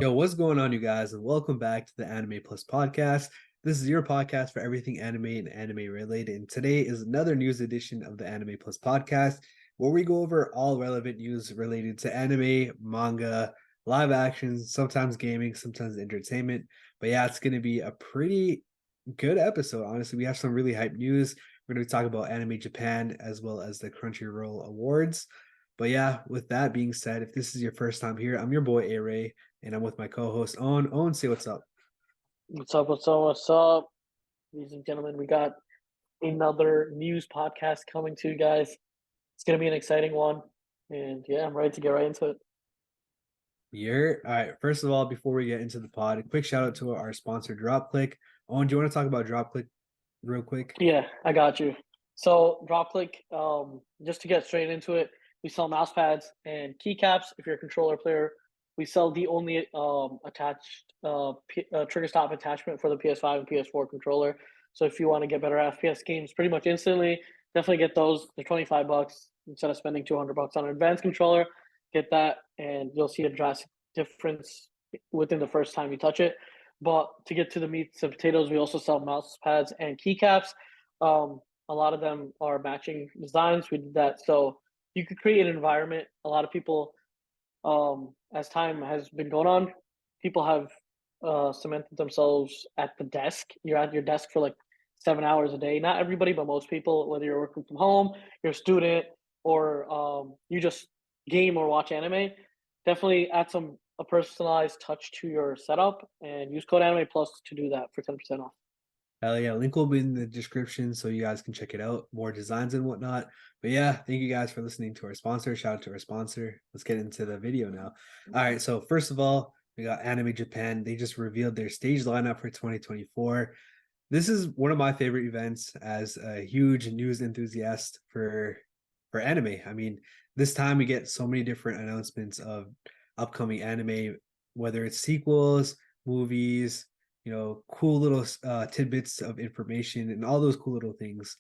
Yo, what's going on, you guys? And welcome back to the Anime Plus podcast. This is your podcast for everything anime and anime related. And today is another news edition of the Anime Plus podcast, where we go over all relevant news related to anime, manga, live action, sometimes gaming, sometimes entertainment. But yeah, it's going to be a pretty good episode. Honestly, we have some really hype news. We're going to talk about Anime Japan as well as the Crunchyroll Awards. But yeah, with that being said, if this is your first time here, I'm your boy Aray, and I'm with my co-host Owen. Owen, say what's up. What's up? What's up? What's up? Ladies and gentlemen, we got another news podcast coming to you guys. It's going to be an exciting one. And yeah, I'm ready to get right into it. All right. First of all, before we get into the pod, a quick shout out to our sponsor, DropClick. Owen, do you want to talk about DropClick real quick? Yeah, I got you. So, DropClick, just to get straight into it, we sell mouse pads and keycaps if you're a controller player. We sell the only attached trigger stop attachment for the PS5 and PS4 controller. So if you want to get better FPS games pretty much instantly, definitely get those. They're $25 instead of spending $200 on an advanced controller. Get that, and you'll see a drastic difference within the first time you touch it. But to get to the meats and potatoes, we also sell mouse pads and keycaps. A lot of them are matching designs. We did that so you could create an environment. A lot of people, as time has been going on, people have cemented themselves at the desk. You're at your desk for like 7 hours a day. Not everybody, but most people, whether you're working from home, you're a student, or you just game or watch anime, definitely add a personalized touch to your setup and use code Anime Plus to do that for 10% off. Hell yeah, link will be in the description so you guys can check it out, more designs and whatnot. But yeah, thank you guys for listening to our sponsor. Shout out to our sponsor. Let's get into the video now. All right, so first of all, we got Anime Japan. They just revealed their stage lineup for 2024. This is one of my favorite events as a huge news enthusiast for anime. I mean, this time we get so many different announcements of upcoming anime, whether it's sequels, movies, cool little tidbits of information and all those cool little things.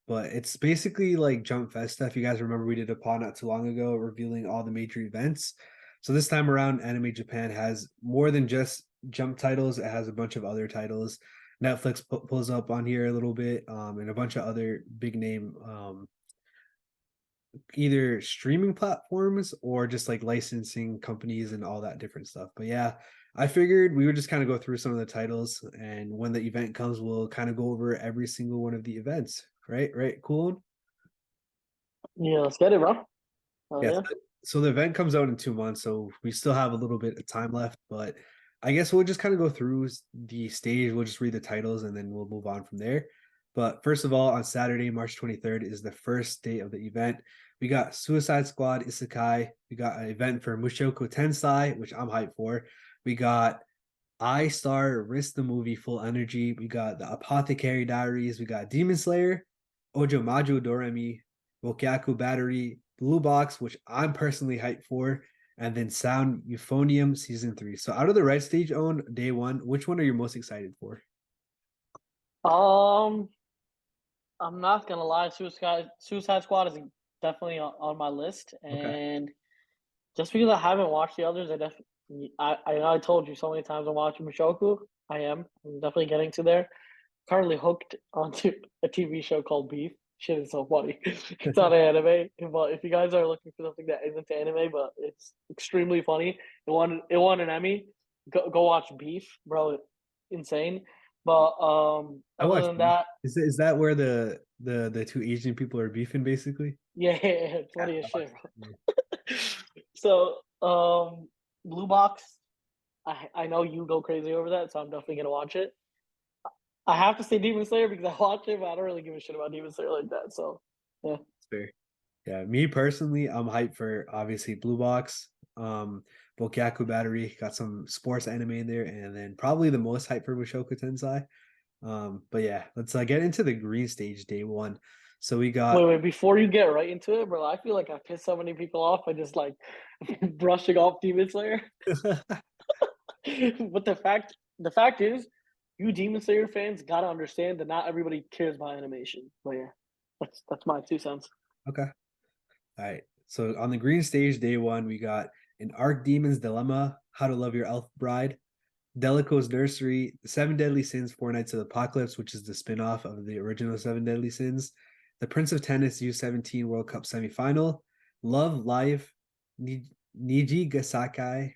But it's basically like Jump Festa. If you guys remember, we did a pod not too long ago revealing all the major events. So this time around, Anime Japan has more than just Jump titles. It has a bunch of other titles. Netflix pulls up on here a little bit, and a bunch of other big name either streaming platforms or just like licensing companies and all that different stuff. But yeah, I figured we would just kind of go through some of the titles, and when the event comes, we'll kind of go over every single one of the events. Right, cool. Yeah, let's get it, bro. Yeah. Yeah. So the event comes out in 2 months, so we still have a little bit of time left. But I guess we'll just kind of go through the stage. We'll just read the titles and then we'll move on from there. But first of all, on Saturday, March 23rd is the first day of the event. We got Suicide Squad Isekai. We got an event for Mushoku Tensei, which I'm hyped for. We got I Star Risk the Movie Full Energy. We got the Apothecary Diaries. We got Demon Slayer, Ojo Maju Doremi, Wokyaku Battery, Blue Box, which I'm personally hyped for, and then Sound Euphonium Season 3. So out of the Red Stage on day one, which one are you most excited for? Um, I'm not gonna lie, Suicide Squad is definitely on my list, Okay. and just because I haven't watched the others, I told you so many times I'm watching Mushoku. I'm definitely getting to there. Currently hooked onto a TV show called Beef. Shit is so funny. It's not an anime, but if you guys are looking for something that isn't anime, but it's extremely funny, it won an Emmy. Go watch Beef, bro. Insane. But I other watched than Beef. that, Is that where the two Asian people are beefing basically? yeah, it's Yeah, funny I as shit, watched bro. it. So, Blue Box. I know you go crazy over that, so I'm definitely gonna watch it. I have to say Demon Slayer because I watch it, but I don't really give a shit about Demon Slayer like that. So, yeah. It's fair. Yeah, me personally, I'm hyped for obviously Blue Box, Bokyaku Battery, got some sports anime in there, and then probably the most hyped for Mushoku Tensei. But yeah, let's get into the green stage day one. So we got Wait. Before you get right into it, bro, I feel like I pissed so many people off by just like brushing off Demon Slayer. But the fact is, you Demon Slayer fans gotta understand that not everybody cares about animation. But yeah, that's my 2 cents. okay. All right. So on the green stage day one, we got An Archdemon's Dilemma, How to Love Your Elf Bride, Delico's Nursery, The Seven Deadly Sins, Four Nights of the Apocalypse, which is the spin-off of the original Seven Deadly Sins, The Prince of Tennis U17 World Cup Semifinal, Love Live, Niji Gasakai.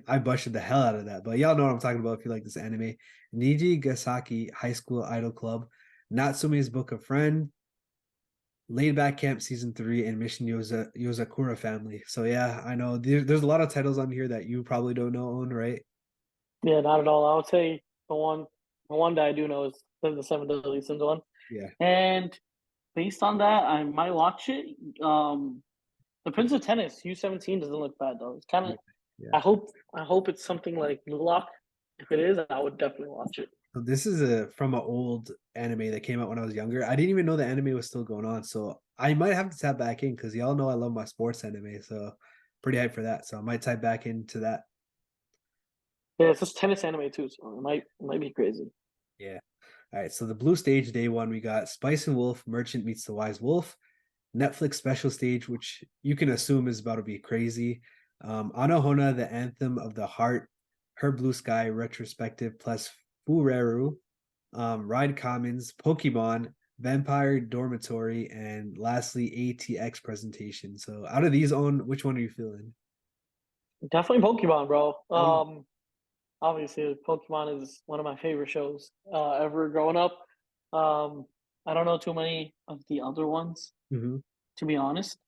I butchered the hell out of that, but y'all know what I'm talking about if you like this anime. Niji Gasaki High School Idol Club, Natsume's Book of Friend, Laid Back Camp Season 3, and Mission Yozakura Family. So yeah, I know there's a lot of titles on here that you probably don't know, Own, right? Yeah, not at all. I would say the one that I do know is the Seven Deadly Sins one. Yeah. And based on that, I might watch it. The Prince of Tennis U17 doesn't look bad though. It's kind of. Yeah. I hope it's something like Blue Lock. If it is, I would definitely watch it. So this is a from an old anime that came out when I was younger. I didn't even know the anime was still going on, so I might have to tap back in because y'all know I love my sports anime. So pretty hyped for that. So I might type back into that. Yeah, it's just tennis anime too, so it might be crazy. Yeah. All right. So the blue stage day one, we got Spice and Wolf, Merchant meets the Wise Wolf, Netflix special stage, which you can assume is about to be crazy. Anohona, the Anthem of the Heart, Her Blue Sky retrospective plus Fureru, Ride Commons, Pokemon, Vampire Dormitory, and lastly ATX presentation. So out of these, on which one are you feeling? Definitely Pokemon, bro. Oh, yeah. Obviously, Pokemon is one of my favorite shows ever growing up. Um, I don't know too many of the other ones, Mhm. to be honest.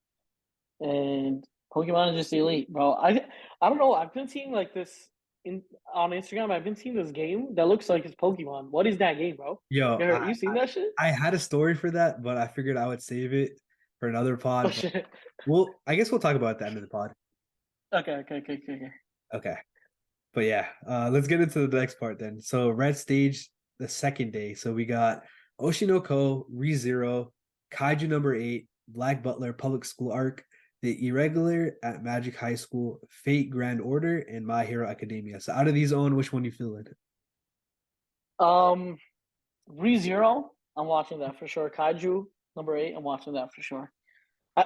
And Pokemon is just elite, bro. I don't know. I've been seeing like this in on Instagram. I've been seeing this game that looks like it's Pokemon. What is that game, bro? Yo, You seen that shit? I had a story for that, but I figured I would save it for another Oh pod. But shit. I guess we'll talk about it at the end of the pod. Okay. Okay. But yeah, let's get into the next part then. So red stage the second day. So we got Oshinoko, ReZero, Kaiju number 8, Black Butler Public School Arc, The Irregular at Magic High School, Fate Grand Order, and My Hero Academia. So out of these, Own, which one you feeling? Um, ReZero. I'm watching that for sure. Kaiju number 8. I'm watching that for sure.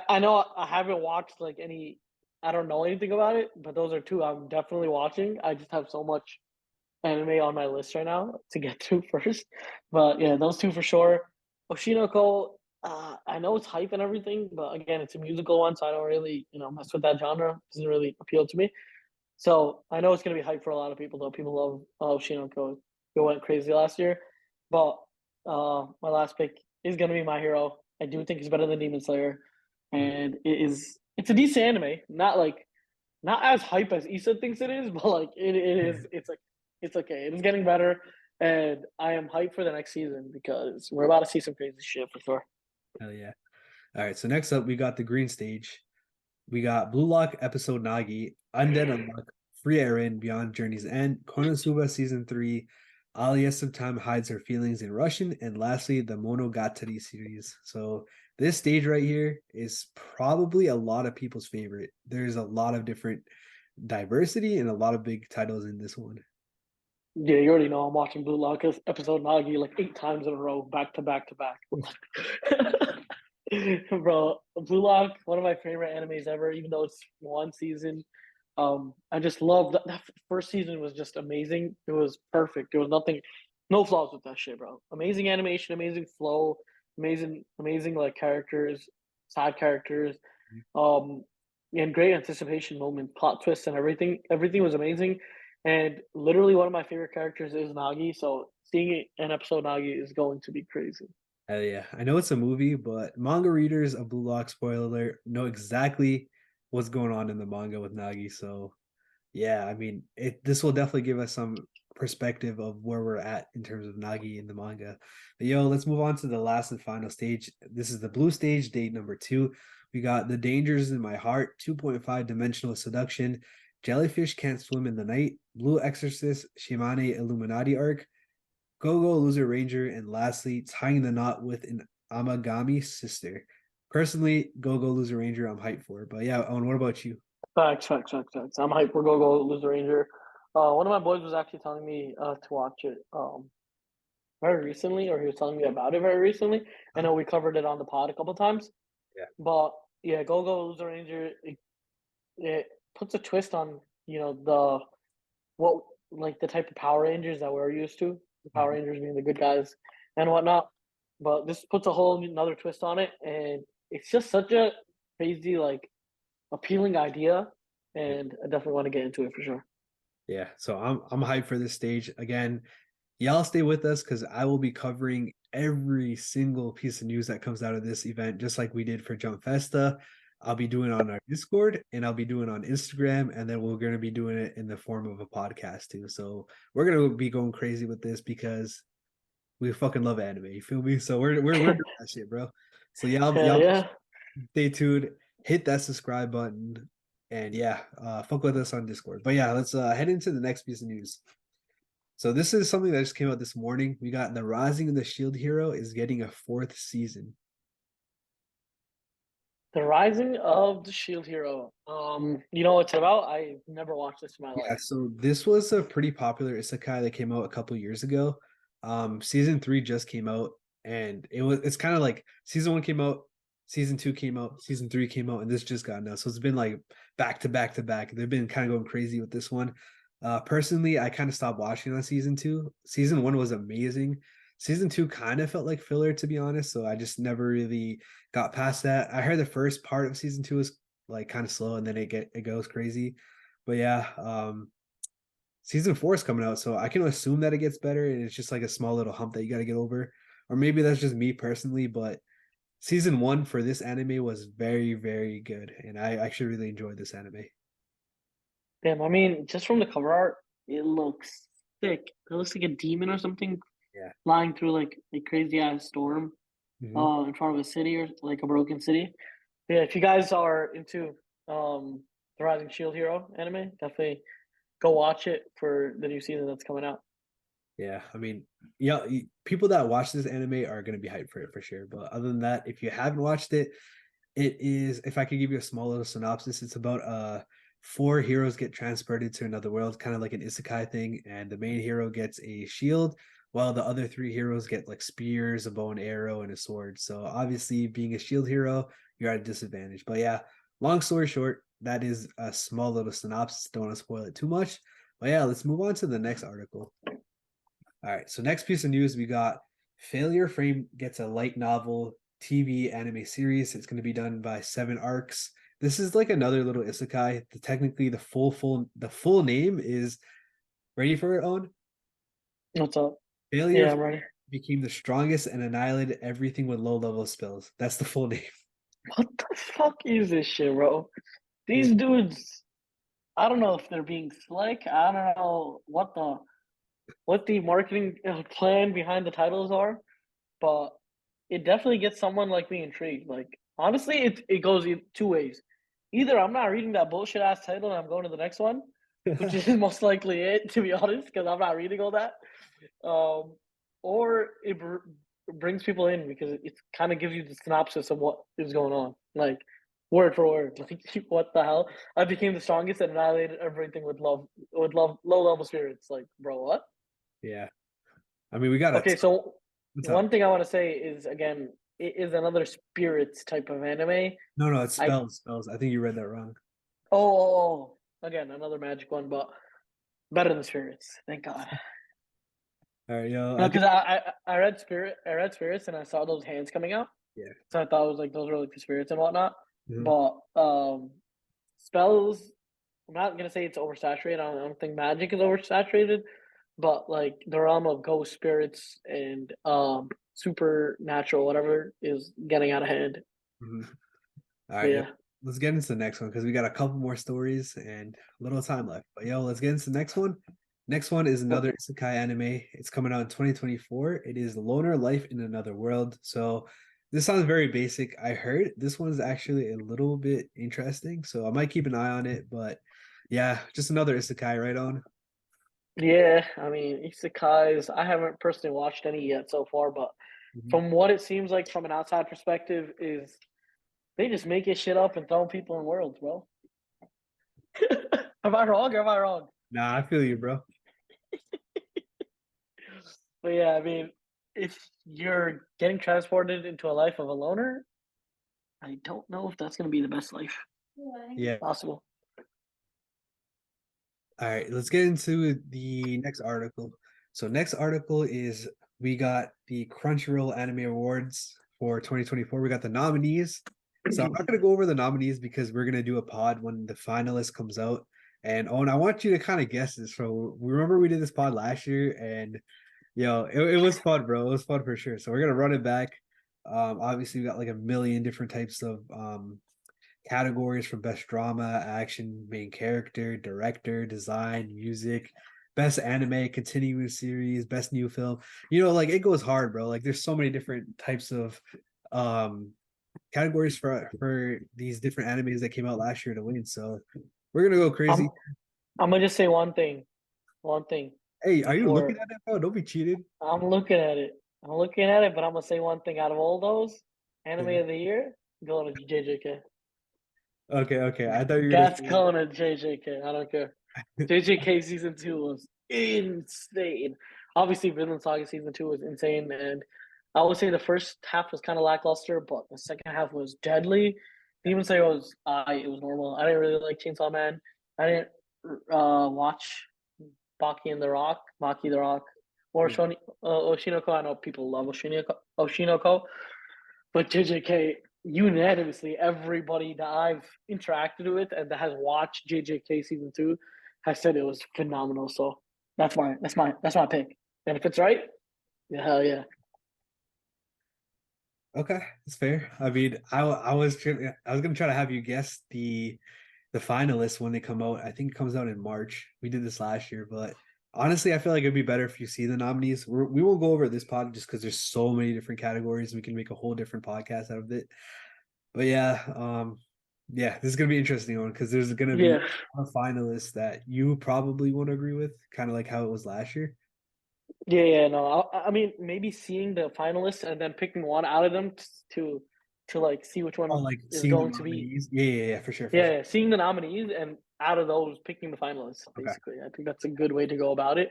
I know I haven't watched like any. I don't know anything about it, but those are two I'm definitely watching. I just have so much anime on my list right now to get through first. But yeah, those two for sure. Oshinoko, I know it's hype and everything, but again, it's a musical one, so I don't really, mess with that genre. It doesn't really appeal to me. So I know it's gonna be hype for a lot of people, though. People love Oshinoko. It went crazy last year. But my last pick is gonna be My Hero. I do think it's better than Demon Slayer, and it's a decent anime. Not as hype as Issa thinks it is, but like it is. It's okay. It is getting better, and I am hyped for the next season because we're about to see some crazy shit for sure. Hell yeah. All right. So next up, we got the green stage. We got Blue Lock episode Nagi, Undead Unluck, Free Aaron, Beyond Journey's End, Konosuba season 3, Alias of Time hides her feelings in Russian, and lastly the Monogatari series. So this stage right here is probably a lot of people's favorite. There's a lot of different diversity and a lot of big titles in this one. Yeah, you already know I'm watching Blue Lock episode Nagi like 8 times in a row, back to back to back. Bro, Blue Lock, one of my favorite animes ever, even though it's one season. I just love that first season was just amazing. It was perfect. There was nothing, no flaws with that shit, bro. Amazing animation, amazing flow, amazing like characters, side characters, um, and great anticipation moment, plot twists, and everything. Everything was amazing, and literally one of my favorite characters is Nagi. So seeing it in episode Nagi is going to be crazy. Hell yeah. I know it's a movie, but manga readers of Blue Lock, spoiler alert, know exactly what's going on in the manga with Nagi. So yeah, I mean, this will definitely give us some perspective of where we're at in terms of Nagi in the manga. But yo, let's move on to the last and final stage. This is the blue stage, date number 2. We got The Dangers in My Heart, 2.5 dimensional seduction, Jellyfish Can't Swim in the Night, Blue Exorcist, Shimane Illuminati arc, Go Go Loser Ranger, and lastly, Tying the Knot with an Amagami Sister. Personally, Go Go Loser Ranger, I'm hyped for. But yeah, Owen, what about you? Facts. I'm hyped for Go Lose the Ranger. One of my boys was actually telling me to watch it very recently, or he was telling me about it very recently. I know we covered it on the pod a couple times, Yeah. but yeah, Go Lose the Ranger. puts a twist on the what like the type of Power Rangers that we're used to. The Power Mhm. Rangers being the good guys and whatnot. But this puts a whole another twist on it, and it's just such a crazy, like, appealing idea, and I definitely want to get into it for sure. Yeah, so I'm hyped for this stage. Again, y'all stay with us because I will be covering every single piece of news that comes out of this event, just like we did for Jump Festa. I'll be doing it on our Discord and I'll be doing it on Instagram, and then we're gonna be doing it in the form of a podcast too. So we're gonna be going crazy with this because we fucking love anime. You feel me? So we're doing that shit, bro. So Hell y'all yeah. stay tuned, hit that subscribe button, and yeah, fuck with us on Discord. But yeah, let's head into the next piece of news. So this is something that just came out this morning. We got the Rising of the Shield Hero is getting a fourth season. The Rising of the Shield Hero. You know what it's about? I've never watched this in my Yeah, life. so this was a pretty popular isekai that came out a couple years ago. Season 3 just came out, and it's kind of like season 1 came out, season 2 came out, season 3 came out, and this just got out. So it's been like back to back to back. They've been kind of going crazy with this one. Personally, I kind of stopped watching on season 2. Season 1 was amazing. Season 2 kind of felt like filler, to be honest. So I just never really got past that. I heard the first part of season 2 is like kind of slow, and then it goes crazy. But yeah, season 4 is coming out, so I can assume that it gets better, and it's just like a small little hump that you got to get over. Or maybe that's just me personally, but season 1 for this anime was very, very good, and I actually really enjoyed this anime. Damn, I mean, just from the cover art, it looks sick. It looks like a demon or something Yeah. flying through like a crazy ass storm Mhm. in front of a city or like a broken city. Yeah, if you guys are into the Rising Shield Hero anime, definitely go watch it for the new season that's coming out. Yeah, I mean, yeah, people that watch this anime are going to be hyped for it for sure. But other than that, if you haven't watched it, it is, if I could give you a small little synopsis, it's about four heroes get transported to another world, kind of like an isekai thing, and the main hero gets a shield, while the other three heroes get like spears, a bow and arrow, and a sword. So obviously, being a shield hero, you're at a disadvantage. But yeah, long story short, that is a small little synopsis. Don't want to spoil it too much. But yeah, let's move on to the next article. All right. So next piece of news we got Failure Frame gets a light novel TV anime series. It's going to be done by 7 arcs. This is like another little isekai. Technically, the full name is, ready for it, Own? What's up? Failure Yeah, I'm Frame ready. became the strongest and annihilated everything with low level spells. That's the full name. What the fuck is this shit, bro? Yeah. These dudes, I don't know if they're being slick. I don't know what the marketing plan behind the titles are, but it definitely gets someone like me intrigued. Like, honestly, it goes two ways. Either I'm not reading that bullshit ass title and I'm going to the next one, which is most likely it, to be honest, because I'm not reading all that. Um, or brings people in because it kind of gives you the synopsis of what is going on, like word for word. Like, what the hell? I became the strongest and annihilated everything with love, low level spirits. Like, bro, what? Yeah. I mean, we got a Okay, so what's up? one thing I want to say is, again, it is another spirits type of anime. No, no, it's I spells. I think you read that wrong. again, another magic one, but better than spirits. Thank God. All right, yo. No, I think because I read spirits, and I saw those hands coming out, yeah. so I thought it was like those were like the spirits and whatnot. Mhm. But spells, I'm not gonna say it's oversaturated. I don't think magic is oversaturated, but like the realm of ghost spirits and supernatural whatever is getting out of hand. Mhm. All But right, yo, yeah, let's get into the next one because we got a couple more stories and a little time left. But yo, let's get into the next one. Next one is another isekai anime. It's coming out in 2024. It is Loner Life in Another World. So this sounds very basic. I heard this one's actually a little bit interesting, so I might keep an eye on it. But yeah, just another isekai, right on. yeah. I mean, isekais. I haven't personally watched any yet so far, but Mhm. from what it seems like from an outside perspective, is they just make it shit up and throw people in worlds, bro. Am I wrong? Or am I wrong? Nah, I feel you, bro. But yeah, I mean, if you're getting transported into a life of a loner, I don't know if that's going to be the best life Yeah, possible. All right, let's get into the next article. So next article is we got the Crunchyroll Anime Awards for 2024. We got the nominees. So I'm not gonna go over the nominees because we're gonna do a pod when the finalist comes out. And Owen, I want you to kind of guess this. So remember we did this pod last year, and it was fun, bro. It was fun for sure. So we're gonna run it back. Obviously, we got like a million different types of categories from best drama, action, main character, director, design, music, best anime, continuing series, best new film. Like it goes hard, bro. Like there's so many different types of um categories for these different animes that came out last year to win. So we're gonna go crazy. I'm I'm gonna just say one thing. One thing Hey, are you looking before at it, bro? Don't be cheated. I'm looking at it. I'm looking at it, but I'm gonna say one thing. Out of all those anime Yeah. of the year, going to JJK. Okay, okay. I thought you were gonna That's say going to JJK. I don't care. JJK season 2 was insane. Obviously, Vinland Saga season 2 was insane, and I would say the first half was kind of lackluster, but the second half was deadly. Demon Slayer was it was normal. I didn't really like Chainsaw Man. I didn't watch Baki the Rock, or yeah. Oshinoko. I know people love Oshinoko, but JJK unanimously, everybody that I've interacted with and that has watched JJK season 2 has said it was phenomenal. So that's my pick. And if it's right, yeah, hell yeah. Okay, it's fair. I mean, I was gonna try to have you guess the finalists when they come out. I think it comes out in March. We did this last year, but honestly, I feel like it'd be better if you see the nominees. We won't go over this pod just because there's so many different categories. We can make a whole different podcast out of it. But yeah, this is gonna be interesting one because there's gonna be Yeah. a finalist that you probably won't agree with, kind of like how it was last year. Yeah, no. I mean, maybe seeing the finalists and then picking one out of them to like see which Oh, one like is seeing the going to be. nominees. Yeah, for sure, for Yeah, sure. yeah, seeing the nominees and out of those picking the finalists. Okay. Basically, I think that's a good way to go about it.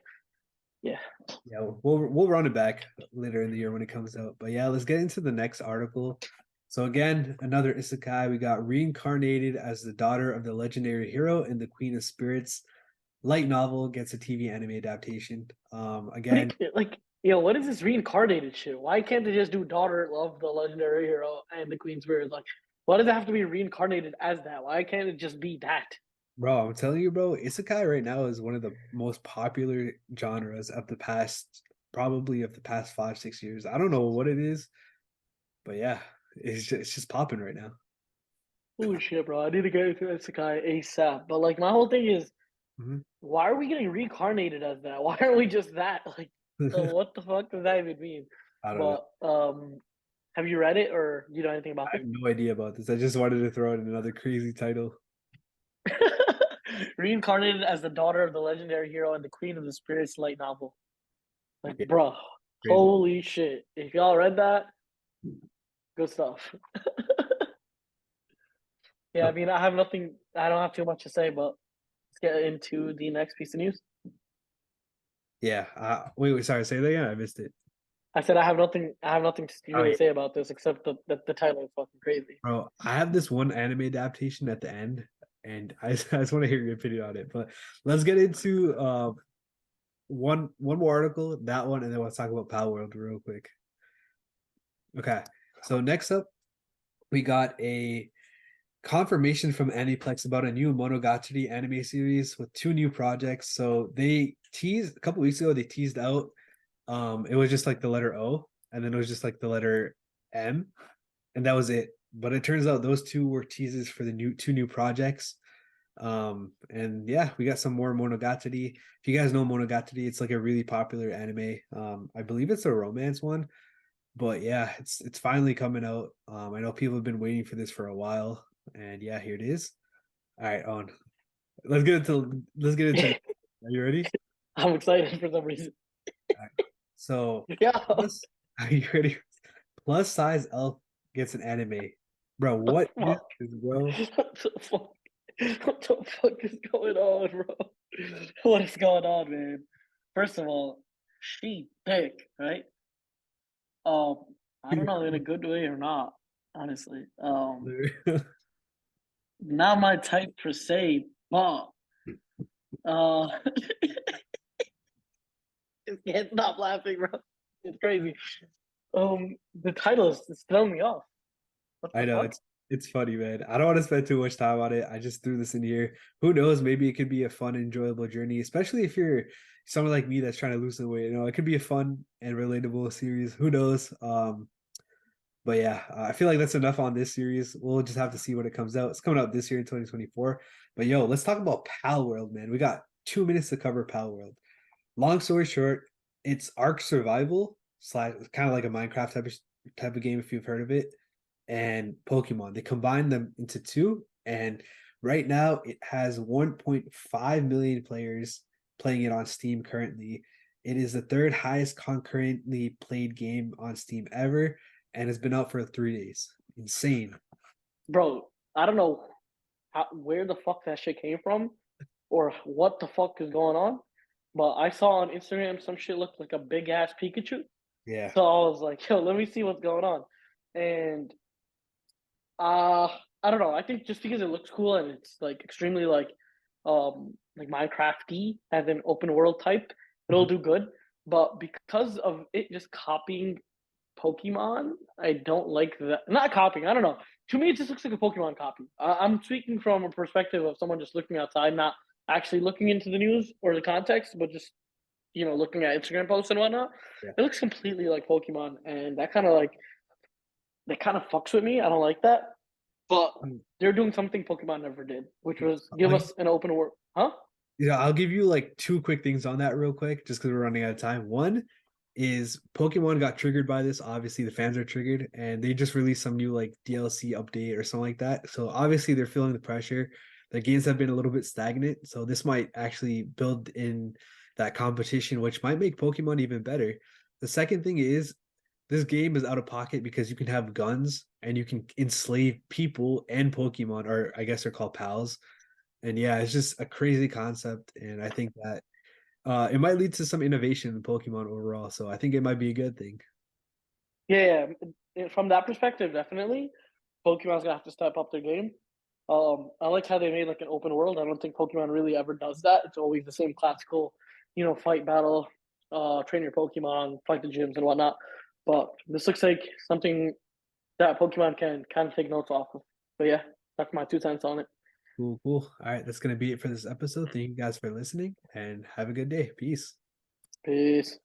Yeah. Yeah, we'll run it back later in the year when it comes out. But yeah, let's get into the next article. So again, another isekai. We got reincarnated as the daughter of the legendary hero and the Queen of Spirits. Light novel gets a TV anime adaptation. Again, Like, what is this reincarnated shit? Why can't they just do daughter of the legendary hero and the Queen Spirit? Like, why does it have to be reincarnated as that? Why can't it just be that? bro, I'm telling you, bro, isekai right now is one of the most popular genres of the past, probably of the past 5, 6 years. I don't know what it is, but yeah, it's just popping right now. Oh shit, bro! I need to get into Isekai ASAP. But like, my whole thing is, Mhm. why are we getting reincarnated as that? Why aren't we just that? Like, what the fuck does that even mean? I don't know. But have you read it or you know anything about I this? have no idea about this. I just wanted to throw in another crazy title. Reincarnated as the daughter of the legendary hero and the queen of the spirits light novel. Like, Yeah, bro, crazy. holy shit! If y'all read that, good stuff. Yeah, I No, mean, I have nothing. I don't have too much to say, but let's get into the next piece of news. yeah. Wait, sorry. Say that again. I missed it. I said I have nothing. I have nothing to Oh really yeah, say about this except the title is fucking crazy. bro. I have this one anime adaptation at the end, and I just want to hear your opinion on it. But let's get into one more article, that one, and then we'll talk about Palworld real quick. Okay. So next up, we got a confirmation from Aniplex about a new Monogatari anime series with two new projects. So they teased a couple weeks ago. They teased out. It was just like the letter O, and then it was just like the letter M, and that was it. But it turns out those two were teases for the two new projects. And yeah, we got some more Monogatari. If you guys know Monogatari, it's like a really popular anime. I believe it's a romance one, but yeah, it's finally coming out. I know people have been waiting for this for a while, and yeah, here it is. All right, on. Let's get into it. Are you ready? I'm excited for some reason. All right. So, Yeah. plus, are you ready? Plus size elf gets an anime, bro. What is Fuck. this, bro? What the fuck? What the fuck is going on, bro? What is going on, man? First of all, she thick, right? I don't know in a good way or not, honestly. Not my type per se, but Uh, can't stop laughing, bro. It's crazy. The title is throwing me off. What I the know fuck? it's funny, man. I don't want to spend too much time on it. I just threw this in here. Who knows? Maybe it could be a fun, enjoyable journey, especially if you're someone like me that's trying to lose some weight. It could be a fun and relatable series. Who knows? But yeah, I feel like that's enough on this series. We'll just have to see when it comes out. It's coming out this year in 2024. But yo, let's talk about Palworld, man. We got 2 minutes to cover Palworld. Long story short, it's Ark Survival slash kind of like a Minecraft type of game if you've heard of it, and Pokemon. They combined them into two, and right now it has 1.5 million players playing it on Steam currently. It is the third highest concurrently played game on Steam ever, and it's been out for 3 days. Insane. Bro, I don't know where the fuck that shit came from or what the fuck is going on, but I saw on Instagram some shit looked like a big ass Pikachu. Yeah. So I was like, yo, let me see what's going on. And I don't know. I think just because it looks cool and it's like extremely like Minecrafty as an open world type, it'll Mhm. do good. But because of it just copying Pokemon, I don't like that. Not copying. I don't know. To me, it just looks like a Pokemon copy. I'm speaking from a perspective of someone just looking outside, not actually looking into the news or the context, but just looking at Instagram posts and whatnot. Yeah. It looks completely like Pokemon, and that kind of fucks with me. I don't like that. But Mm. they're doing something Pokemon never did, which was give Like, us an open world. Huh? yeah, I'll give you like two quick things on that real quick, just because we're running out of time. One is Pokemon got triggered by this. Obviously, the fans are triggered, and they just released some new like DLC update or something like that. So obviously, they're feeling the pressure. The games have been a little bit stagnant, so this might actually build in that competition, which might make Pokemon even better. The second thing is this game is out of pocket because you can have guns and you can enslave people and Pokemon, or I guess they're called pals. And yeah, it's just a crazy concept, and I think that it might lead to some innovation in Pokemon overall. So I think it might be a good thing. Yeah, yeah. From that perspective, definitely, Pokemon's gonna have to step up their game. I like how they made like an open world. I don't think Pokemon really ever does that. It's always the same classical, fight battle, train your Pokemon, fight the gyms and whatnot. But this looks like something that Pokemon can kind of take notes off of. But yeah, that's my 2 cents on it. Cool, cool. All right, that's gonna be it for this episode. Thank you guys for listening, and have a good day. Peace. Peace.